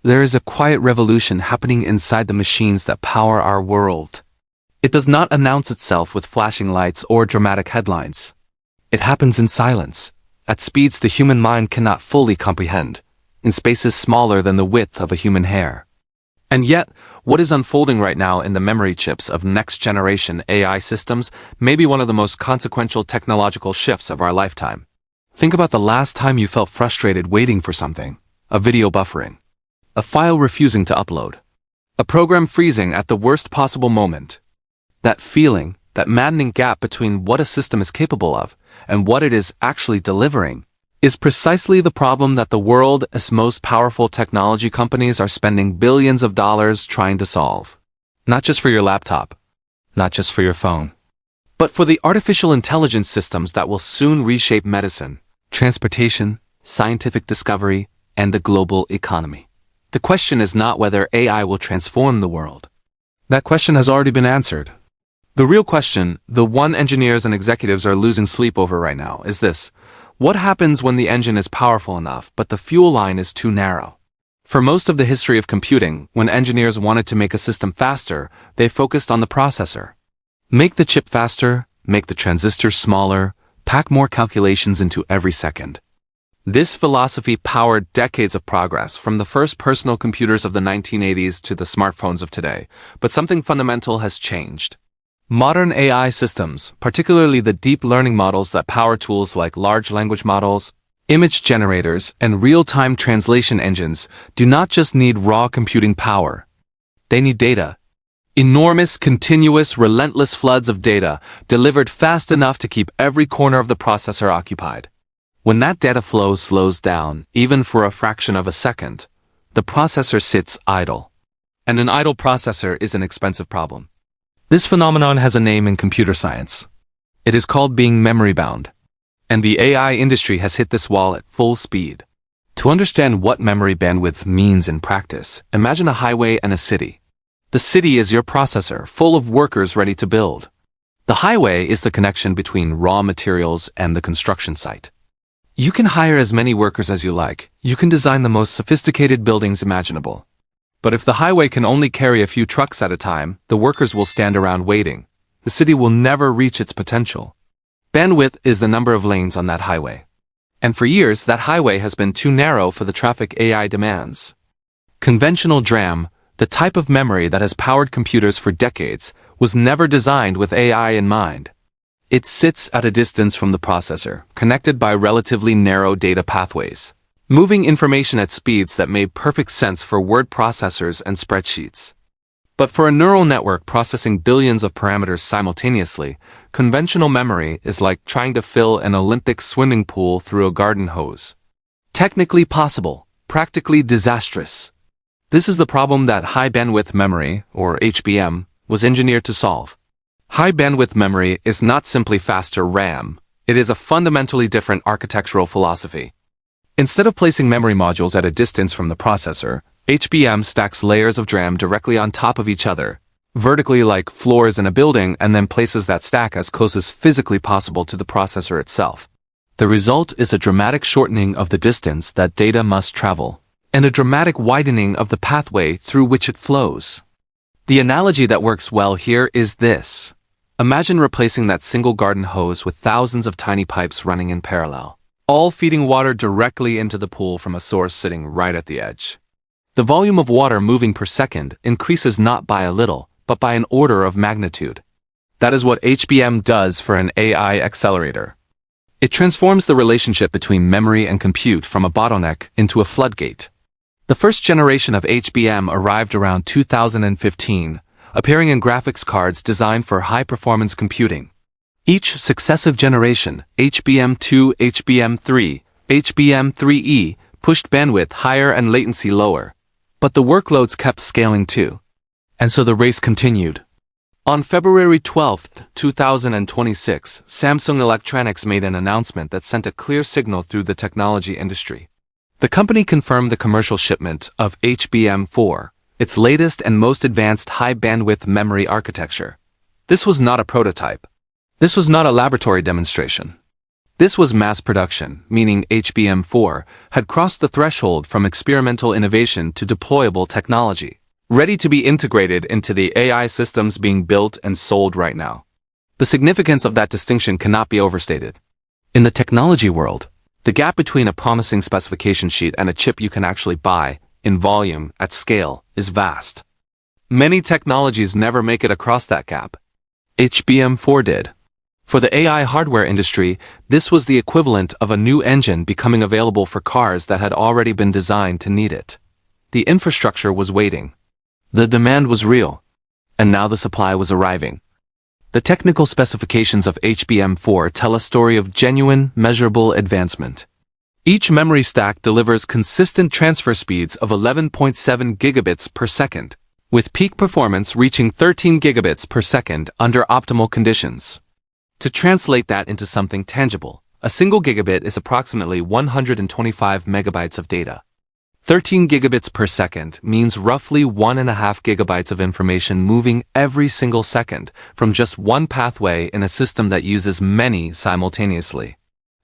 There is a quiet revolution happening inside the machines that power our world. It does not announce itself with flashing lights or dramatic headlines. It happens in silence, at speeds the human mind cannot fully comprehend, in spaces smaller than the width of a human hair. And yet, what is unfolding right now in the memory chips of next-generation AI systems may be one of the most consequential technological shifts of our lifetime. Think about the last time you felt frustrated waiting for something: a video buffering, a file refusing to upload, a program freezing at the worst possible moment. That feeling, that maddening gap between what a system is capable of and what it is actually delivering, is precisely the problem that the world's most powerful technology companies are spending billions of dollars trying to solve. Not just for your laptop, not just for your phone, but for the artificial intelligence systems that will soon reshape medicine, transportation, scientific discovery, and the global economy. The question is not whether AI will transform the world. That question has already been answered. The real question, the one engineers and executives are losing sleep over right now, is this: what happens when the engine is powerful enough but the fuel line is too narrow? For most of the history of computing, when engineers wanted to make a system faster, they focused on the processor. Make the chip faster, make the transistors smaller, pack more calculations into every second. This philosophy powered decades of progress, from the first personal computers of the 1980s to the smartphones of today, but something fundamental has changed. Modern AI systems, particularly the deep learning models that power tools like large language models, image generators, and real-time translation engines, do not just need raw computing power. They need data. Enormous, continuous, relentless floods of data, delivered fast enough to keep every corner of the processor occupied. When that data flow slows down, even for a fraction of a second, the processor sits idle. And an idle processor is an expensive problem. This phenomenon has a name in computer science. It is called being memory-bound. And the AI industry has hit this wall at full speed. To understand what memory bandwidth means in practice, imagine a highway and a city. The city is your processor, full of workers ready to build. The highway is the connection between raw materials and the construction site. You can hire as many workers as you like. You can design the most sophisticated buildings imaginable. But if the highway can only carry a few trucks at a time, the workers will stand around waiting. The city will never reach its potential. Bandwidth is the number of lanes on that highway. And for years, that highway has been too narrow for the traffic AI demands. Conventional DRAM, the type of memory that has powered computers for decades, was never designed with AI in mind. It sits at a distance from the processor, connected by relatively narrow data pathways, moving information at speeds that made perfect sense for word processors and spreadsheets. But for a neural network processing billions of parameters simultaneously, conventional memory is like trying to fill an Olympic swimming pool through a garden hose. Technically possible, practically disastrous. This is the problem that high-bandwidth memory, or HBM, was engineered to solve. High-bandwidth memory is not simply faster RAM, it is a fundamentally different architectural philosophy. Instead of placing memory modules at a distance from the processor, HBM stacks layers of DRAM directly on top of each other, vertically like floors in a building, and then places that stack as close as physically possible to the processor itself. The result is a dramatic shortening of the distance that data must travel, and a dramatic widening of the pathway through which it flows. The analogy that works well here is this. Imagine replacing that single garden hose with thousands of tiny pipes running in parallel, all feeding water directly into the pool from a source sitting right at the edge. The volume of water moving per second increases not by a little, but by an order of magnitude. That is what HBM does for an AI accelerator. It transforms the relationship between memory and compute from a bottleneck into a floodgate. The first generation of HBM arrived around 2015, appearing in graphics cards designed for high-performance computing. Each successive generation, HBM2, HBM3, HBM3E, pushed bandwidth higher and latency lower. But the workloads kept scaling too. And so the race continued. On February 12, 2026, Samsung Electronics made an announcement that sent a clear signal through the technology industry. The company confirmed the commercial shipment of HBM4, its latest and most advanced high-bandwidth memory architecture. This was not a prototype. This was not a laboratory demonstration. This was mass production, meaning HBM4 had crossed the threshold from experimental innovation to deployable technology, ready to be integrated into the AI systems being built and sold right now. The significance of that distinction cannot be overstated. In the technology world, the gap between a promising specification sheet and a chip you can actually buy, in volume, at scale, is vast. Many technologies never make it across that gap. HBM4 did. For the AI hardware industry, this was the equivalent of a new engine becoming available for cars that had already been designed to need it. The infrastructure was waiting. The demand was real. And now the supply was arriving. The technical specifications of HBM4 tell a story of genuine, measurable advancement. Each memory stack delivers consistent transfer speeds of 11.7 gigabits per second, with peak performance reaching 13 gigabits per second under optimal conditions. To translate that into something tangible, a single gigabit is approximately 125 megabytes of data. 13 gigabits per second means roughly 1.5 gigabytes of information moving every single second from just one pathway in a system that uses many simultaneously.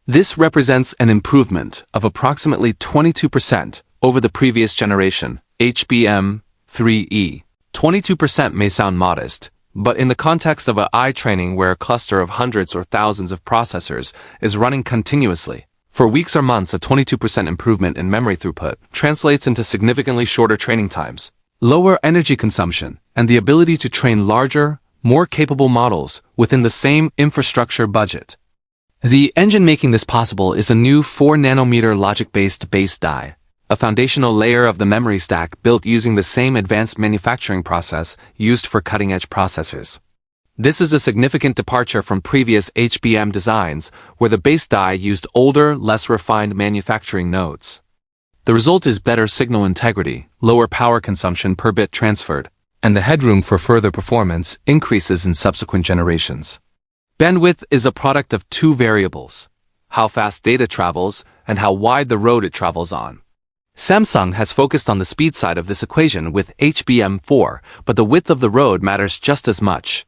This represents an improvement of approximately 22% over the previous generation, HBM3E. 22% may sound modest, but in the context of AI training where a cluster of hundreds or thousands of processors is running continuously, for weeks or months a 22% improvement in memory throughput translates into significantly shorter training times, lower energy consumption, and the ability to train larger, more capable models within the same infrastructure budget. The engine making this possible is a new 4-nanometer logic-based base die, a foundational layer of the memory stack built using the same advanced manufacturing process used for cutting-edge processors. This is a significant departure from previous HBM designs, where the base die used older, less refined manufacturing nodes. The result is better signal integrity, lower power consumption per bit transferred, and the headroom for further performance increases in subsequent generations. Bandwidth is a product of two variables: how fast data travels and how wide the road it travels on. Samsung has focused on the speed side of this equation with HBM4, but the width of the road matters just as much.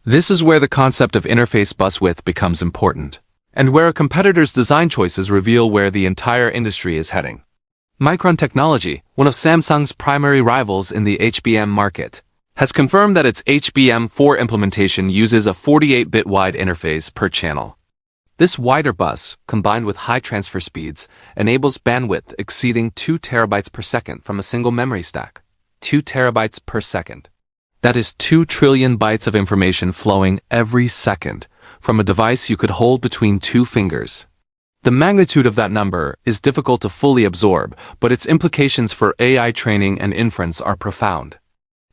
This is where the concept of interface bus width becomes important, and where a competitor's design choices reveal where the entire industry is heading. Micron Technology, one of Samsung's primary rivals in the HBM market, has confirmed that its HBM4 implementation uses a 48-bit wide interface per channel. This wider bus, combined with high transfer speeds, enables bandwidth exceeding 2 terabytes per second from a single memory stack. 2 terabytes per second. That is 2 trillion bytes of information flowing every second from a device you could hold between two fingers. The magnitude of that number is difficult to fully absorb, but its implications for AI training and inference are profound.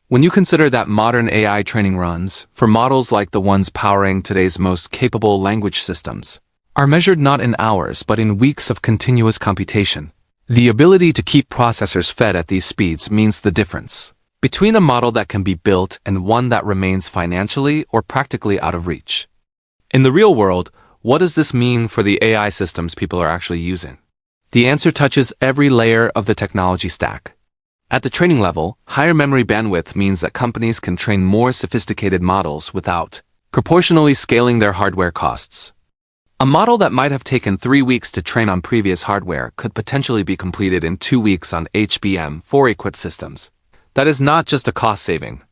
When you consider that modern AI training runs, for models like the ones powering today's most capable language systems, are measured not in hours but in weeks of continuous computation, the ability to keep processors fed at these speeds means the difference between a model that can be built and one that remains financially or practically out of reach. In the real world, what does this mean for the AI systems people are actually using? The answer touches every layer of the technology stack. At the training level, higher memory bandwidth means that companies can train more sophisticated models without proportionally scaling their hardware costs. A model that might have taken 3 weeks to train on previous hardware could potentially be completed in 2 weeks on HBM4 equipped systems. That is not just a cost saving.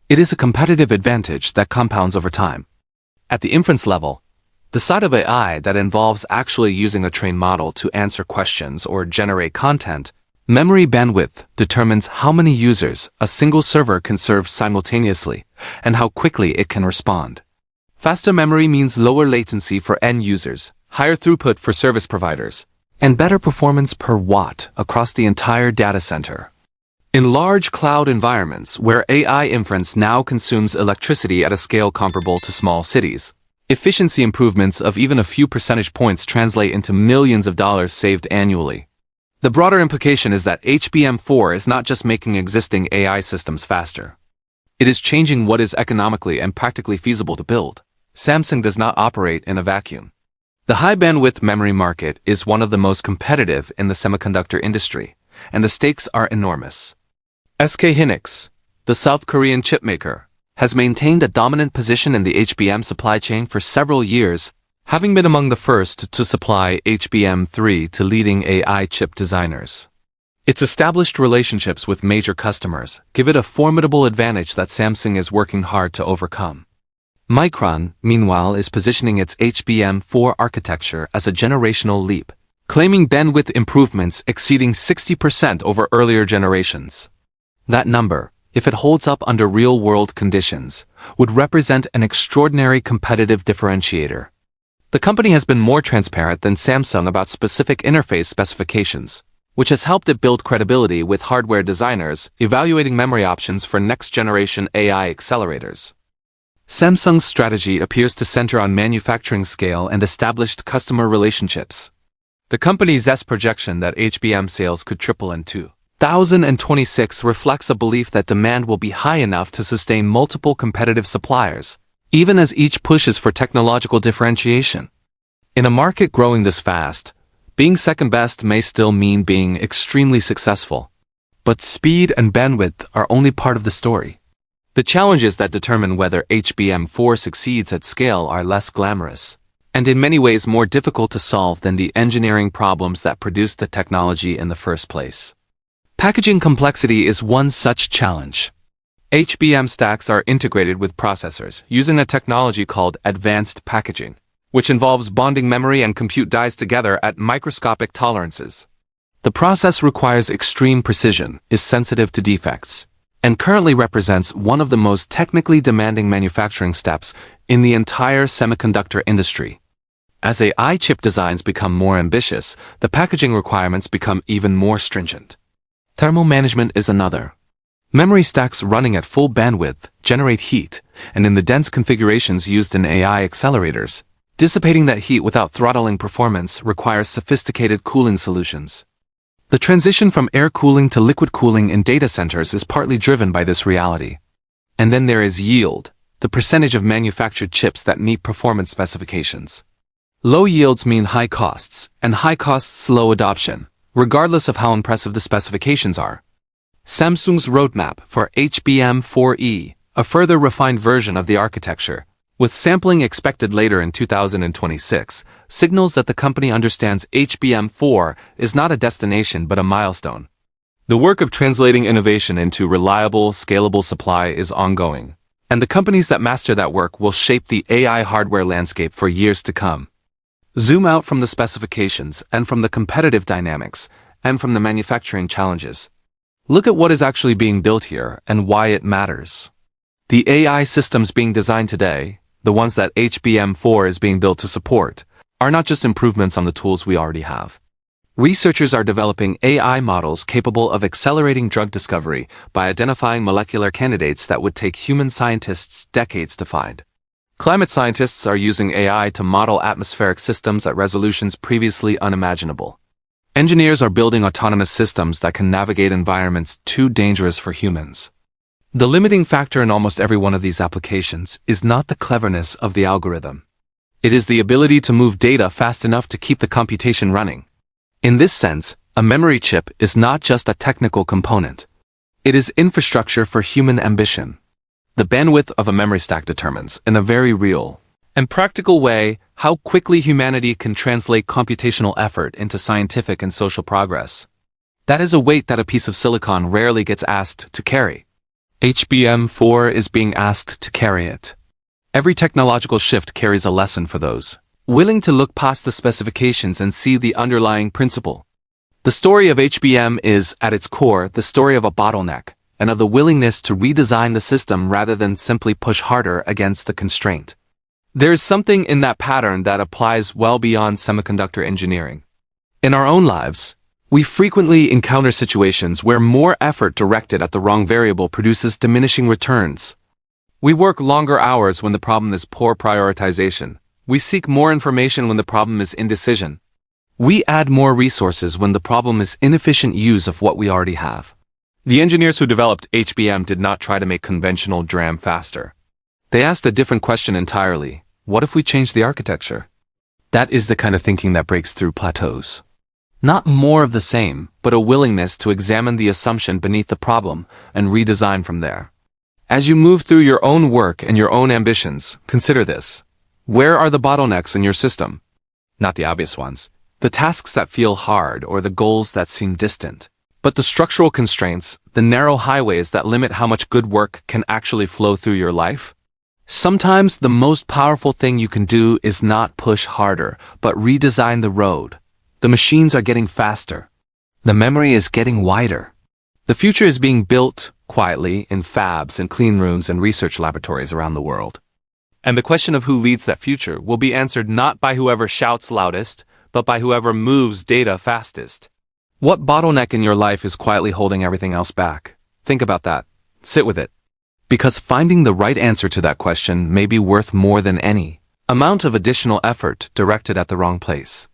It is a competitive advantage that compounds over time. At the inference level, the side of AI that involves actually using a trained model to answer questions or generate content, memory bandwidth determines how many users a single server can serve simultaneously and how quickly it can respond. Faster memory means lower latency for end users, higher throughput for service providers, and better performance per watt across the entire data center. In large cloud environments where AI inference now consumes electricity at a scale comparable to small cities, efficiency improvements of even a few percentage points translate into millions of dollars saved annually. The broader implication is that HBM4 is not just making existing AI systems faster. It is changing what is economically and practically feasible to build. Samsung does not operate in a vacuum. The high-bandwidth memory market is one of the most competitive in the semiconductor industry, and the stakes are enormous. SK Hynix, the South Korean chipmaker, has maintained a dominant position in the HBM supply chain for several years, having been among the first to supply HBM3 to leading AI chip designers. Its established relationships with major customers give it a formidable advantage that Samsung is working hard to overcome. Micron, meanwhile, is positioning its HBM4 architecture as a generational leap, claiming bandwidth improvements exceeding 60% over earlier generations. That number, if it holds up under real-world conditions, would represent an extraordinary competitive differentiator. The company has been more transparent than Samsung about specific interface specifications, which has helped it build credibility with hardware designers evaluating memory options for next-generation AI accelerators. Samsung's strategy appears to center on manufacturing scale and established customer relationships. The company's projection that HBM sales could triple in 2026 reflects a belief that demand will be high enough to sustain multiple competitive suppliers, even as each pushes for technological differentiation. In a market growing this fast, being second best may still mean being extremely successful. But speed and bandwidth are only part of the story. The challenges that determine whether HBM4 succeeds at scale are less glamorous, and in many ways more difficult to solve than the engineering problems that produced the technology in the first place. Packaging complexity is one such challenge. HBM stacks are integrated with processors using a technology called advanced packaging, which involves bonding memory and compute dies together at microscopic tolerances. The process requires extreme precision, is sensitive to defects, and currently represents one of the most technically demanding manufacturing steps in the entire semiconductor industry. As AI chip designs become more ambitious, the packaging requirements become even more stringent. Thermal management is another. Memory stacks running at full bandwidth generate heat, and in the dense configurations used in AI accelerators, dissipating that heat without throttling performance requires sophisticated cooling solutions. The transition from air cooling to liquid cooling in data centers is partly driven by this reality. And then there is yield, the percentage of manufactured chips that meet performance specifications. Low yields mean high costs, and high costs slow adoption, regardless of how impressive the specifications are. Samsung's roadmap for HBM4E, a further refined version of the architecture, with sampling expected later in 2026, signals that the company understands HBM4 is not a destination but a milestone. The work of translating innovation into reliable, scalable supply is ongoing, and the companies that master that work will shape the AI hardware landscape for years to come. Zoom out from the specifications and from the competitive dynamics and from the manufacturing challenges. Look at what is actually being built here and why it matters. The AI systems being designed today, the ones that HBM4 is being built to support, are not just improvements on the tools we already have. Researchers are developing AI models capable of accelerating drug discovery by identifying molecular candidates that would take human scientists decades to find. Climate scientists are using AI to model atmospheric systems at resolutions previously unimaginable. Engineers are building autonomous systems that can navigate environments too dangerous for humans. The limiting factor in almost every one of these applications is not the cleverness of the algorithm. It is the ability to move data fast enough to keep the computation running. In this sense, a memory chip is not just a technical component. It is infrastructure for human ambition. The bandwidth of a memory stack determines, in a very real and practical way, how quickly humanity can translate computational effort into scientific and social progress. That is a weight that a piece of silicon rarely gets asked to carry. HBM4 is being asked to carry it. Every technological shift carries a lesson for those willing to look past the specifications and see the underlying principle. The story of HBM is, at its core, the story of a bottleneck, and of the willingness to redesign the system rather than simply push harder against the constraint. There is something in that pattern that applies well beyond semiconductor engineering. In our own lives, we frequently encounter situations where more effort directed at the wrong variable produces diminishing returns. We work longer hours when the problem is poor prioritization. We seek more information when the problem is indecision. We add more resources when the problem is inefficient use of what we already have. The engineers who developed HBM did not try to make conventional DRAM faster. They asked a different question entirely. What if we change the architecture? That is the kind of thinking that breaks through plateaus. Not more of the same, but a willingness to examine the assumption beneath the problem and redesign from there. As you move through your own work and your own ambitions, consider this. Where are the bottlenecks in your system? Not the obvious ones, the tasks that feel hard or the goals that seem distant, but the structural constraints, the narrow highways that limit how much good work can actually flow through your life. Sometimes the most powerful thing you can do is not push harder, but redesign the road. The machines are getting faster. The memory is getting wider. The future is being built quietly in fabs and clean rooms and research laboratories around the world. And the question of who leads that future will be answered not by whoever shouts loudest, but by whoever moves data fastest. What bottleneck in your life is quietly holding everything else back? Think about that. Sit with it. Because finding the right answer to that question may be worth more than any amount of additional effort directed at the wrong place.